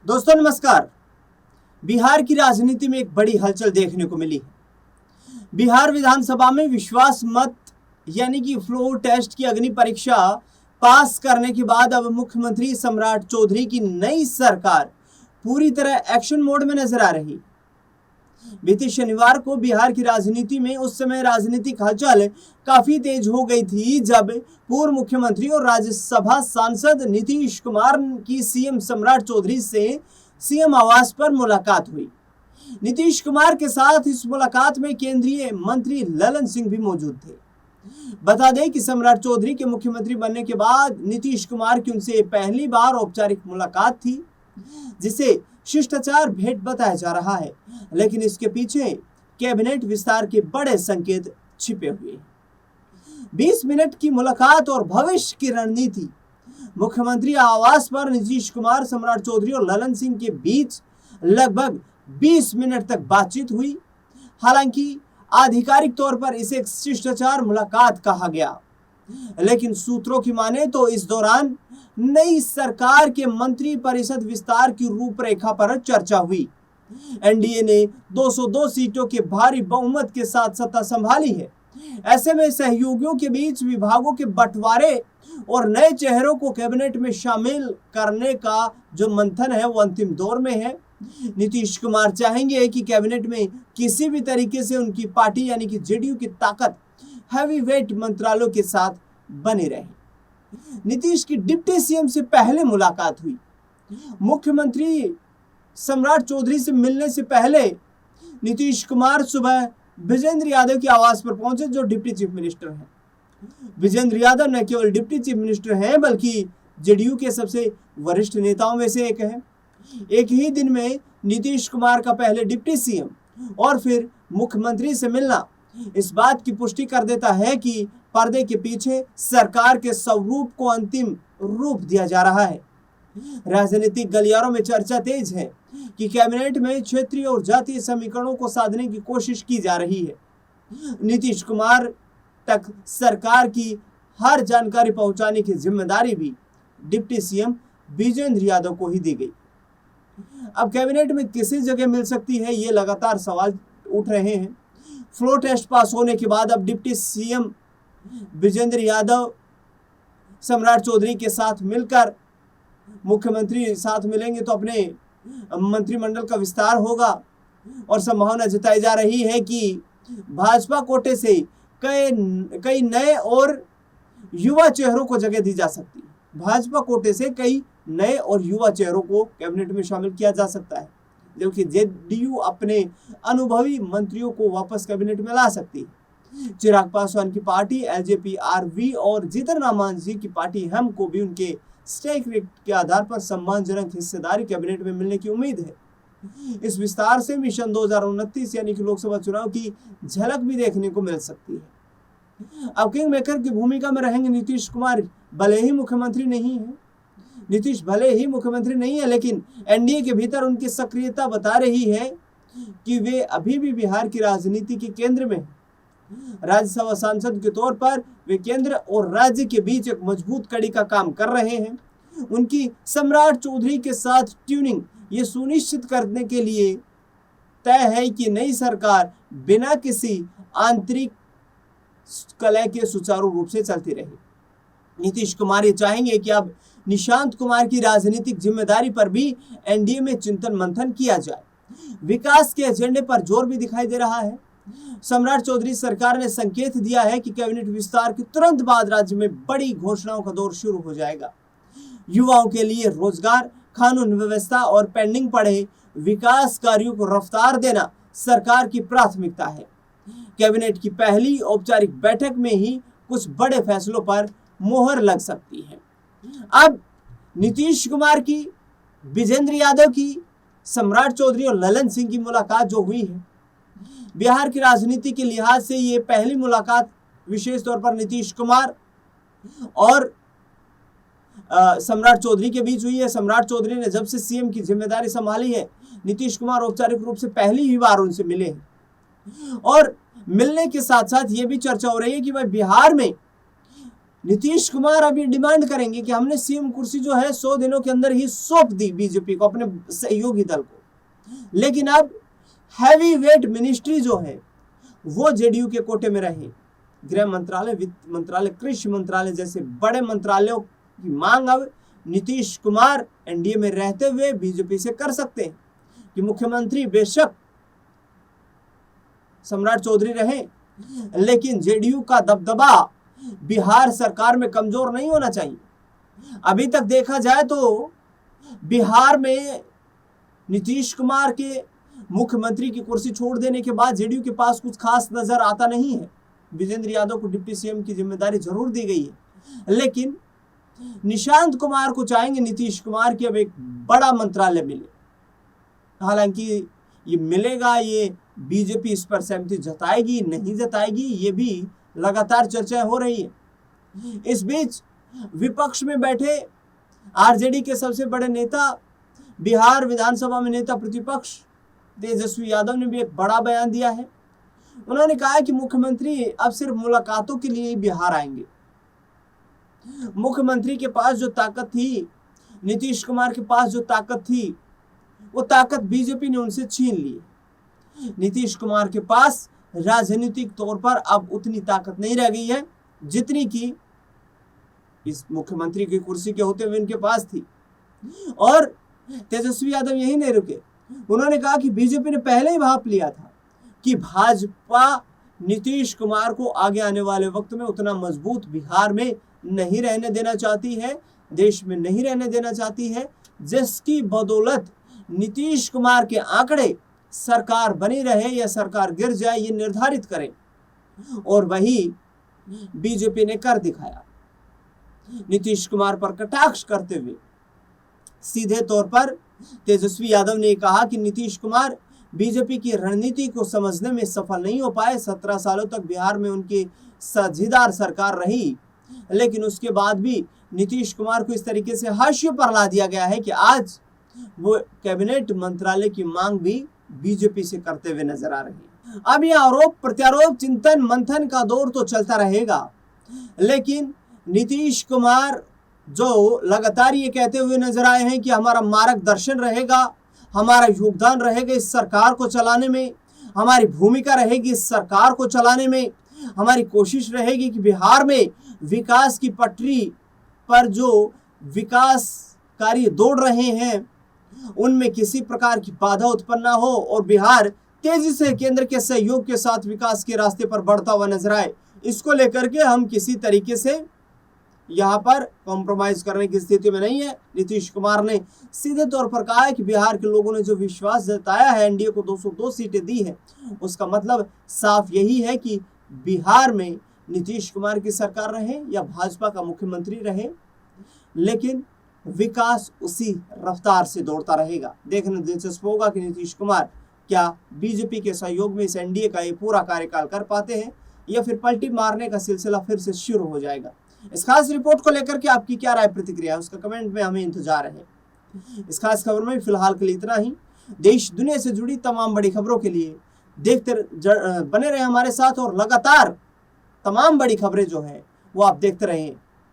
दोस्तों नमस्कार। बिहार की राजनीति में एक बड़ी हलचल देखने को मिली है। बिहार विधानसभा में विश्वास मत यानी कि फ्लोर टेस्ट की अग्नि परीक्षा पास करने के बाद अब मुख्यमंत्री सम्राट चौधरी की नई सरकार पूरी तरह एक्शन मोड में नजर आ रही। बीते शनिवार को बिहार की राजनीति में उस समय राजनीतिक हलचल काफी तेज हो गई थी जब पूर्व मुख्यमंत्री और राज्यसभा सांसद नीतीश कुमार की सीएम सम्राट चौधरी से सीएम आवास पर मुलाकात हुई। नीतीश कुमार के साथ इस मुलाकात में केंद्रीय मंत्री ललन सिंह भी मौजूद थे। बता दें कि सम्राट चौधरी के मुख्यमंत्री बनने के बाद नीतीश कुमार की उनसे पहली बार औपचारिक मुलाकात थी, जिसे शिष्टाचार भेंट बताया जा रहा है, लेकिन इसके पीछे कैबिनेट विस्तार के बड़े संकेत छिपे हुए हैं। 20 मिनट की मुलाकात और भविष्य की रणनीति। मुख्यमंत्री आवास पर नीतीश कुमार, सम्राट चौधरी और ललन सिंह के बीच लगभग 20 मिनट तक बातचीत हुई। हालांकि आधिकारिक तौर पर इसे एक शिष्टाचार मुलाकात कहा गया, लेकिन सूत्रों की माने तो इस दौरान नई सरकार के मंत्री परिषद विस्तार की रूपरेखा पर चर्चा हुई। एनडीए ने 202 सीटों के भारी बहुमत के साथ सत्ता संभाली है। ऐसे में सहयोगियों के बीच विभागों के बंटवारे और नए चेहरों को कैबिनेट में शामिल करने का जो मंथन है वो अंतिम दौर में है। नीतीश कुमार चाहेंगे कि कैबिनेट में किसी भी तरीके से उनकी पार्टी यानी कि जेडीयू की ताकत हैवीवेट मंत्रालयों के साथ बने रहे। नीतीश की डिप्टी सीएम से पहले मुलाकात हुई। मुख्यमंत्री सम्राट चौधरी से मिलने से पहले नीतीश कुमार सुबह विजेंद्र यादव के आवास पर पहुंचे, जो डिप्टी चीफ मिनिस्टर हैं। विजेंद्र यादव न केवल डिप्टी चीफ मिनिस्टर हैं बल्कि जेडीयू के सबसे वरिष्ठ नेताओं में से एक हैं। एक ही दिन में नीतीश कुमार का पहले डिप्टी सीएम और फिर मुख्यमंत्री से मिलना इस बात की पुष्टि कर देता है कि पर्दे के पीछे सरकार के स्वरूप को अंतिम रूप दिया जा रहा है। राजनीतिक गलियारों में चर्चा तेज है कि कैबिनेट में क्षेत्रीय और जातीय समीकरणों को साधने की कोशिश की जा रही है। नीतीश कुमार तक सरकार की हर जानकारी पहुंचाने की जिम्मेदारी भी डिप्टी सीएम विजेंद्र यादव को ही दी गई। अब कैबिनेट में किसी जगह मिल सकती है, ये लगातार सवाल उठ रहे हैं। फ्लोर टेस्ट पास होने के बाद अब डिप्टी सीएम विजेंद्र यादव सम्राट चौधरी के साथ मिलकर मुख्यमंत्री साथ मिलेंगे तो अपने मंत्रिमंडल का विस्तार होगा और संभावना जताई जा रही है कि भाजपा कोटे से कई नए और युवा चेहरों को जगह दी जा सकती है। भाजपा कोटे से कई नए और युवा चेहरों को कैबिनेट में शामिल किया जा सकता है, जबकि जेडीयू अपने अनुभवी मंत्रियों को वापस कैबिनेट में ला सकती है। चिराग पासवान की पार्टी एलजेपी-आरवी और जीतन राम मांझी की पार्टी हम को भी उनके स्टेक रेट के आधार पर सम्मानजनक हिस्सेदारी कैबिनेट में मिलने की उम्मीद है। इस विस्तार से मिशन 2029 यानी कि लोकसभा चुनाव की झलक भी देखने को मिल सकती है। अब किंग मेकर की भूमिका में रहेंगे नीतीश कुमार। भले ही मुख्यमंत्री नहीं है, नीतीश भले ही मुख्यमंत्री नहीं है, लेकिन एनडीए के भीतर उनकी सक्रियता बता रही है कि वे अभी भी बिहार की राजनीति के केंद्र में हैं। राज्यसभा सांसद के तौर पर वे केंद्र और राज्य के बीच एक मजबूत कड़ी का काम कर रहे हैं। उनकी सम्राट चौधरी के साथ ट्यूनिंग ये सुनिश्चित करने के लिए तय है कि नई सरकार बिना किसी आंतरिक कलह के सुचारू रूप से चलती रहे। नीतीश कुमार ये चाहेंगे कि अब निशांत कुमार की राजनीतिक जिम्मेदारी पर भी एनडीए में चिंतन मंथन किया जाए। विकास के एजेंडे पर जोर भी दिखाई दे रहा है। सम्राट चौधरी सरकार ने संकेत दिया है कि कैबिनेट विस्तार के तुरंत बाद राज्य में बड़ी घोषणाओं का दौर शुरू हो जाएगा। युवाओं के लिए रोजगार, कानून व्यवस्था और पेंडिंग पड़े विकास कार्यों को रफ्तार देना सरकार की प्राथमिकता है। कैबिनेट की पहली औपचारिक बैठक में ही कुछ बड़े फैसलों पर मोहर लग सकती है। अब नीतीश कुमार की, विजेंद्र यादव की, सम्राट चौधरी और ललन सिंह की मुलाकात जो हुई है, बिहार की राजनीति के लिहाज से ये पहली मुलाकात विशेष तौर पर नीतीश कुमार और सम्राट चौधरी के बीच हुई है। सम्राट चौधरी ने जब से सीएम की जिम्मेदारी संभाली है, नीतीश कुमार औपचारिक रूप से पहली ही बार उनसे मिले हैं और मिलने के साथ साथ ये भी चर्चा हो रही है कि भाई बिहार में नीतीश कुमार अभी डिमांड करेंगे कि हमने सीएम कुर्सी जो है 100 दिनों के अंदर ही सौंप दी बीजेपी को, अपने सहयोगी दल को। लेकिन अब हैवी वेट मिनिस्ट्री जो है वो जेडीयू के कोटे में रहे। गृह मंत्रालय, वित्त मंत्रालय, कृषि मंत्रालय जैसे बड़े मंत्रालयों की मांग अब नीतीश कुमार एनडीए में रहते हुए बीजेपी से कर सकते हैं कि मुख्यमंत्री बेशक सम्राट चौधरी रहे, लेकिन जेडीयू का दबदबा बिहार सरकार में कमजोर नहीं होना चाहिए। अभी तक देखा जाए तो बिहार में नीतीश कुमार के मुख्यमंत्री की कुर्सी छोड़ देने के बाद जेडीयू के पास कुछ खास नजर आता नहीं है। विजेंद्र यादव को डिप्टी सीएम की जिम्मेदारी जरूर दी गई है, लेकिन निशांत कुमार को चाहेंगे नीतीश कुमार की अब एक बड़ा मंत्रालय मिले। हालांकि ये मिलेगा, ये बीजेपी इस पर सहमति जताएगी नहीं जताएगी, ये भी लगातार चर्चा हो रही है। इस बीच विपक्ष में बैठे आरजेडी के सबसे बड़े नेता, बिहार विधानसभा में नेता प्रतिपक्ष तेजस्वी यादव ने भी एक बड़ा बयान दिया है। उन्होंने कहा है कि मुख्यमंत्री अब सिर्फ मुलाकातों के लिए ही बिहार आएंगे। मुख्यमंत्री के पास जो ताकत थी, नीतीश कुमार के पास जो ताकत थी, वो ताकत बीजेपी ने उनसे छीन ली। नीतीश कुमार के पास राजनीतिक तौर पर अब उतनी ताकत नहीं रह गई है जितनी की इस मुख्यमंत्री की कुर्सी के होते हुए इनके पास थी। और तेजस्वी यादव यही नहीं रुके, उन्होंने कहा कि बीजेपी ने पहले ही भाप लिया था कि भाजपा नीतीश कुमार को आगे आने वाले वक्त में उतना मजबूत बिहार में नहीं रहने देना चाहती है, देश में नहीं रहने देना चाहती है, जिसकी बदौलत नीतीश कुमार के आंकड़े सरकार बनी रहे या सरकार गिर जाए ये निर्धारित करें। और वही बीजेपी ने कर दिखाया। नीतीश कुमार पर कटाक्ष करते हुए सीधे तौर पर तेजस्वी यादव ने कहा कि नीतीश कुमार बीजेपी की रणनीति को समझने में सफल नहीं हो पाए। 17 सालों तक बिहार में उनकी साझेदार सरकार रही, लेकिन उसके बाद भी नीतीश कुमार को इस तरीके से हाशिए पर ला दिया गया है कि आज वो कैबिनेट मंत्रालय की मांग भी बीजेपी से करते हुए नजर आ रही है। अब ये आरोप प्रत्यारोप, चिंतन मंथन का दौर तो चलता रहेगा, लेकिन नीतीश कुमार जो लगातार ये कहते हुए नजर आए हैं कि हमारा मार्गदर्शन रहेगा, हमारा योगदान रहेगा इस सरकार को चलाने में, हमारी भूमिका रहेगी इस सरकार को चलाने में, हमारी कोशिश रहेगी कि बिहार में विकास की पटरी पर जो विकास कार्य दौड़ रहे हैं उनमें किसी प्रकार की बाधा उत्पन्न ना हो और बिहार तेजी से केंद्र के सहयोग के साथ विकास के रास्ते पर बढ़ता हुआ नजर आए। इसको लेकर के हम किसी तरीके से यहाँ पर कॉम्प्रोमाइज करने की स्थिति में नहीं है। नीतीश कुमार ने सीधे तौर पर कहा है कि बिहार के लोगों ने जो विश्वास जताया है, एनडीए को 202 सीटें दी है, उसका मतलब साफ यही है कि बिहार में नीतीश कुमार की सरकार रहे या भाजपा का मुख्यमंत्री रहे, लेकिन विकास उसी रफ्तार से दौड़ता रहेगा। देखना दिलचस्प होगा कि नीतीश कुमार क्या बीजेपी के सहयोग में इस एनडीए का ये पूरा कार्यकाल कर पाते हैं या फिर पलटी मारने का सिलसिला फिर से शुरू हो जाएगा। इस खास रिपोर्ट को लेकर के आपकी क्या राय प्रतिक्रिया है, उसका कमेंट में हमें इंतजार है। इस खास खबर में फिलहाल के लिए इतना ही। देश दुनिया से जुड़ी तमाम बड़ी खबरों के लिए बने रहे हमारे साथ और लगातार तमाम बड़ी खबरें जो है वो आप देखते रहें